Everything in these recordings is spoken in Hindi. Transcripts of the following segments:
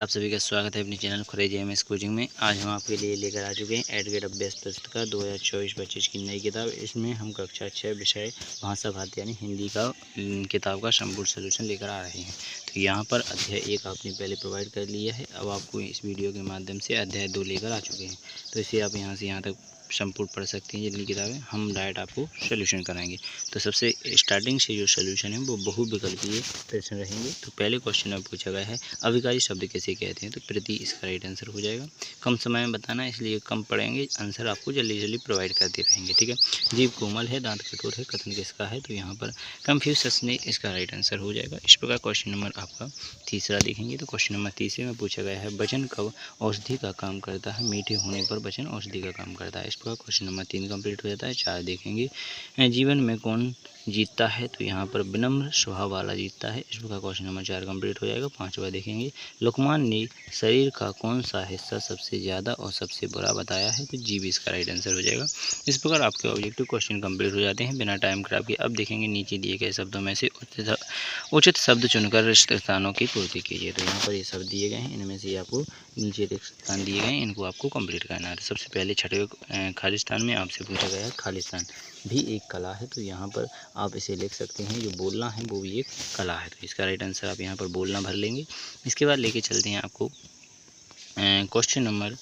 आप सभी का स्वागत है अपने चैनल खुरेज एमएस कोचिंग में। आज हम आपके लिए लेकर आ चुके हैं एडगेट अभ्यास पुस्तक का 2024-25 की नई किताब। इसमें हम कक्षा 6 विषय भाषा भारती यानी हिंदी का किताब का संपूर्ण सलूशन लेकर आ रहे हैं। तो यहाँ पर अध्याय 1 आपने पहले प्रोवाइड कर लिया है। अब आपको इस वीडियो के माध्यम से अध्याय 2 लेकर आ चुके हैं। तो इसे आप यहाँ से यहाँ तक संपूर्ण पढ़ सकते हैं। जितनी किताबें हम डायरेक्ट आपको सोल्यूशन कराएंगे। तो सबसे स्टार्टिंग से जो सोल्यूशन है वो बहुविकल्पीय प्रश्न रहेंगे। तो पहले क्वेश्चन में पूछा गया है अविकारी शब्द कैसे कहते हैं। तो प्रति इसका राइट आंसर हो जाएगा। कम समय में बताना इसलिए कम पढ़ेंगे, आंसर आपको जल्दी जल्दी प्रोवाइड करते रहेंगे। ठीक है। जीव कोमल है, दांत कठोर है, कथन किसका है। तो यहाँ पर कन्फ्यूशस ने इसका राइट आंसर हो जाएगा। इस प्रकार क्वेश्चन नंबर आपका तीसरा देखेंगे। तो क्वेश्चन नंबर तीसरे में पूछा गया है वचन कब औषधि का काम करता है। मीठे होने पर वचन औषधि का काम करता है। इस प्रकार क्वेश्चन नंबर 3 कंप्लीट हो जाता है। 4 देखेंगे जीवन में कौन जीतता है। तो यहाँ पर विनम्र स्वभाव वाला जीतता है। इस प्रकार क्वेश्चन नंबर 4 कंप्लीट हो जाएगा। 5वां देखेंगे लुकमान ने शरीर का कौन सा हिस्सा सबसे ज़्यादा और सबसे बुरा बताया है। तो जीभ इसका राइट आंसर हो जाएगा। इस प्रकार आपके ऑब्जेक्टिव क्वेश्चन कंप्लीट हो जाते हैं बिना टाइम खराब किए। अब देखेंगे नीचे दिए गए शब्दों में से उचित शब्द चुनकर रिक्त स्थानों की पूर्ति कीजिए। तो यहाँ पर ये शब्द दिए गए हैं, इनमें से आपको नीचे रिक्त स्थान दिए गए हैं, इनको आपको कंप्लीट करना है। सबसे पहले छठवें खालिस्तान में आपसे पूछा गया है खालिस्तान भी एक कला है। तो यहाँ पर आप इसे लिख सकते हैं, जो बोलना है वो भी एक कला है। तो इसका राइट आंसर आप यहाँ पर बोलना भर लेंगे। इसके बाद लेके चलते हैं आपको क्वेश्चन नंबर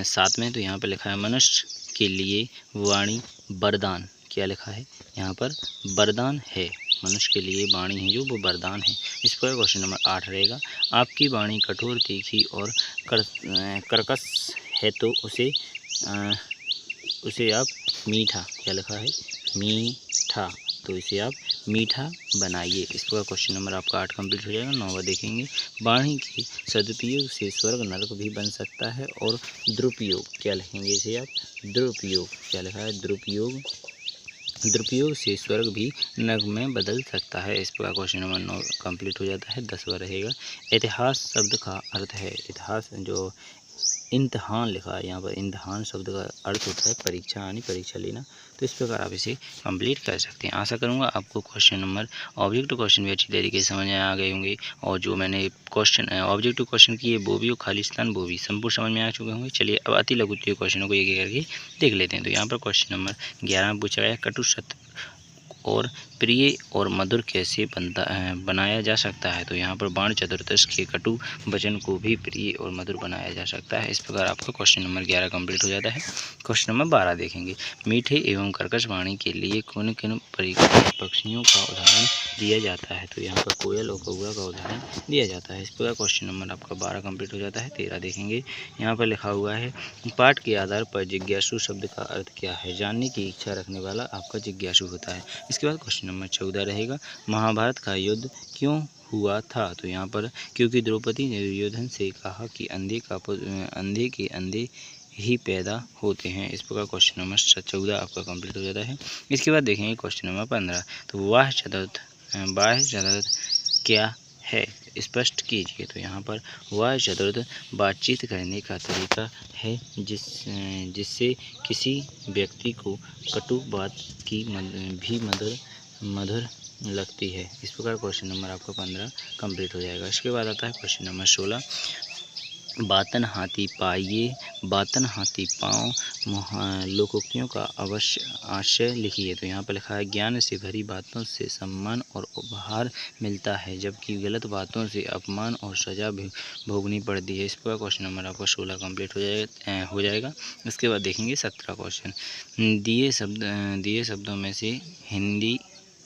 7 में। तो यहाँ पर लिखा है मनुष्य के लिए वाणी वरदान। क्या लिखा है यहाँ पर? वरदान है। मनुष्य के लिए वाणी है जो वो वरदान है। इस पर क्वेश्चन नंबर 8 रहेगा। आपकी वाणी कठोर, तीखी और कर्कश है तो उसे आप मीठा, क्या लिखा है? मीठा, तो इसे आप मीठा बनाइए। इस प्रकार क्वेश्चन नंबर आपका 8 कंप्लीट हो जाएगा। 9वां देखेंगे वाणी के सदुपयोग से स्वर्ग नरक भी बन सकता है। और दुरुपयोग, क्या लिखेंगे इसे आप? दुरुपयोग, क्या लिखा है? दुरुपयोग, दुरुपयोग से स्वर्ग भी नरक में बदल सकता है। इस प्रकार क्वेश्चन नंबर 9 कंप्लीट हो जाता है। 10वां रहेगा इतिहास शब्द का अर्थ है। इतिहास जो इम्तिहान लिखा है यहाँ पर, इम्तिहान शब्द का अर्थ होता है परीक्षा, यानी परीक्षा लेना। तो इस प्रकार आप इसे कंप्लीट कर सकते हैं। आशा करूँगा आपको क्वेश्चन नंबर ऑब्जेक्टिव क्वेश्चन भी अच्छी तरीके से समझ में आ गए होंगे, और जो मैंने क्वेश्चन ऑब्जेक्टिव क्वेश्चन किए वो भी और खालिस्तान वो भी संपूर्ण समझ में आ चुके होंगे। चलिए अब अति लघु क्वेश्चनों को एक एक करके देख लेते हैं। तो यहाँ पर क्वेश्चन नंबर 11 में पूछा गया कटु सत्य और प्रिय और मधुर कैसे बनाया जा सकता है। तो यहाँ पर बाण चतुर्दश के कटु वचन को भी प्रिय और मधुर बनाया जा सकता है। इस प्रकार आपका क्वेश्चन नंबर 11 कंप्लीट हो जाता है। क्वेश्चन नंबर 12 देखेंगे मीठे एवं कर्कश वाणी के लिए किन किन पक्षियों का उदाहरण दिया जाता है। तो यहाँ पर कोयल और कौआ का उदाहरण दिया जाता है। इस प्रकार क्वेश्चन नंबर आपका 12 कंप्लीट हो जाता है। 13 देखेंगे यहाँ पर लिखा हुआ है पाठ के आधार पर जिज्ञासु शब्द का अर्थ क्या है। जानने की इच्छा रखने वाला आपका जिज्ञासु होता है। इसके बाद क्वेश्चन नंबर 14 रहेगा महाभारत का युद्ध क्यों हुआ था। तो यहाँ पर क्योंकि द्रौपदी ने दुर्योधन से कहा कि अंधे के अंधे ही पैदा होते हैं। इस प्रकार क्वेश्चन नंबर 14 आपका कंप्लीट हो जाता है। इसके बाद देखेंगे क्वेश्चन नंबर 15 तो वाह चतुर्थ क्या है, स्पष्ट कीजिए। तो यहाँ पर वाह चतुर्थ बातचीत करने का तरीका है जिससे किसी व्यक्ति को कटु बात की भी मधुर लगती है। इस प्रकार क्वेश्चन नंबर आपका 15 कंप्लीट हो जाएगा। इसके बाद आता है क्वेश्चन नंबर 16 बातन हाथी पाइये बातन हाथी पाँव लोकोक्तियों का अवश्य आशय लिखिए। तो यहाँ पर लिखा है ज्ञान से भरी बातों से सम्मान और उपहार मिलता है, जबकि गलत बातों से अपमान और सजा भी भोगनी पड़ती है। इस पर क्वेश्चन नंबर आपका 16 कंप्लीट हो जाएगा। इसके बाद देखेंगे 17 क्वेश्चन दिए शब्दों में से हिंदी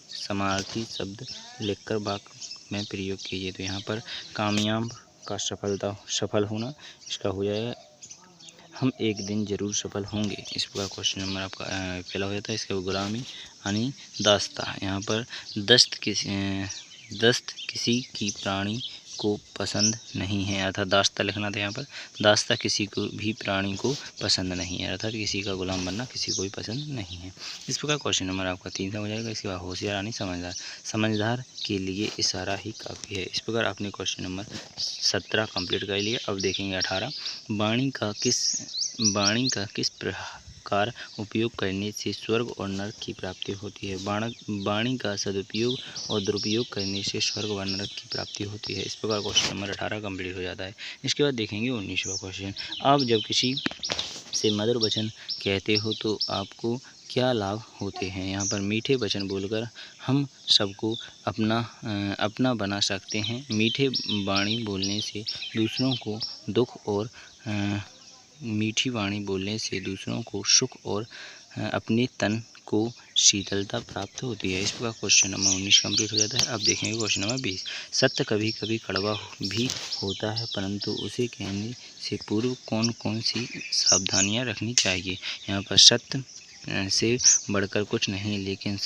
समानार्थी शब्द लिखकर वाक्य में प्रयोग कीजिए। तो यहाँ पर कामयाब का सफल होना, इसका हो जाएगा हम एक दिन जरूर सफल होंगे। इस प्रकार क्वेश्चन नंबर आपका पहला हो जाता है। इसके गुलामी यानी दास्ता, यहाँ पर दस्त किसी की प्राणी को पसंद नहीं है, अर्थात दास्ता लिखना था। यहाँ पर दास्ता किसी को भी प्राणी को पसंद नहीं है, अर्थात किसी का गुलाम बनना किसी को भी पसंद नहीं है। इस प्रकार क्वेश्चन नंबर आपका 3 हो जाएगा। इसके बाद होशियार यानी समझदार के लिए इशारा ही काफ़ी है। इस प्रकार आपने क्वेश्चन नंबर 17 कंप्लीट कर लिया। अब देखेंगे 18 वाणी का किस प्रकार उपयोग करने से स्वर्ग और नरक की प्राप्ति होती है। वाणी का सदुपयोग और दुरुपयोग करने से स्वर्ग व नरक की प्राप्ति होती है। इस प्रकार क्वेश्चन नंबर 18 कंप्लीट हो जाता है। इसके बाद देखेंगे 19वां क्वेश्चन। आप जब किसी से मधुर वचन कहते हो तो आपको क्या लाभ होते हैं। यहाँ पर मीठे वचन बोलकर हम सबको अपना बना सकते हैं। मीठे वाणी बोलने से दूसरों को दुख और मीठी वाणी बोलने से दूसरों को सुख और अपने तन को शीतलता प्राप्त होती है। इस प्रकार क्वेश्चन नंबर 19 कंप्लीट हो जाता है। अब देखेंगे क्वेश्चन नंबर 20। सत्य कभी कभी कड़वा भी होता है, परंतु उसे कहने से पूर्व कौन कौन सी सावधानियां रखनी चाहिए। यहाँ पर सत्य से बढ़कर कुछ नहीं, लेकिन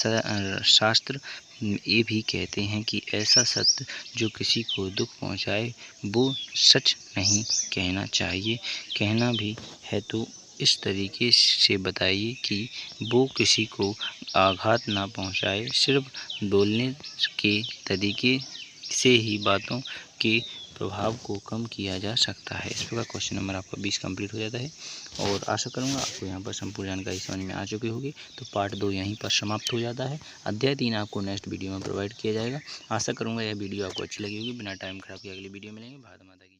शास्त्र ये भी कहते हैं कि ऐसा सत्य जो किसी को दुख पहुंचाए वो सच नहीं कहना चाहिए। कहना भी है तो इस तरीके से बताइए कि वो किसी को आघात ना पहुंचाए। सिर्फ बोलने के तरीके से ही बातों के प्रभाव को कम किया जा सकता है। इस प्रकार क्वेश्चन नंबर आपका 20 कंप्लीट हो जाता है और आशा करूंगा आपको यहाँ पर संपूर्ण जानकारी समझ में आ चुकी होगी। तो पार्ट 2 यहीं पर समाप्त हो जाता है। अध्याय 3 आपको नेक्स्ट वीडियो में प्रोवाइड किया जाएगा। आशा करूंगा यह वीडियो आपको अच्छी लगी होगी। बिना टाइम खराब किए अगली वीडियो मिलेंगे। भारत माता की।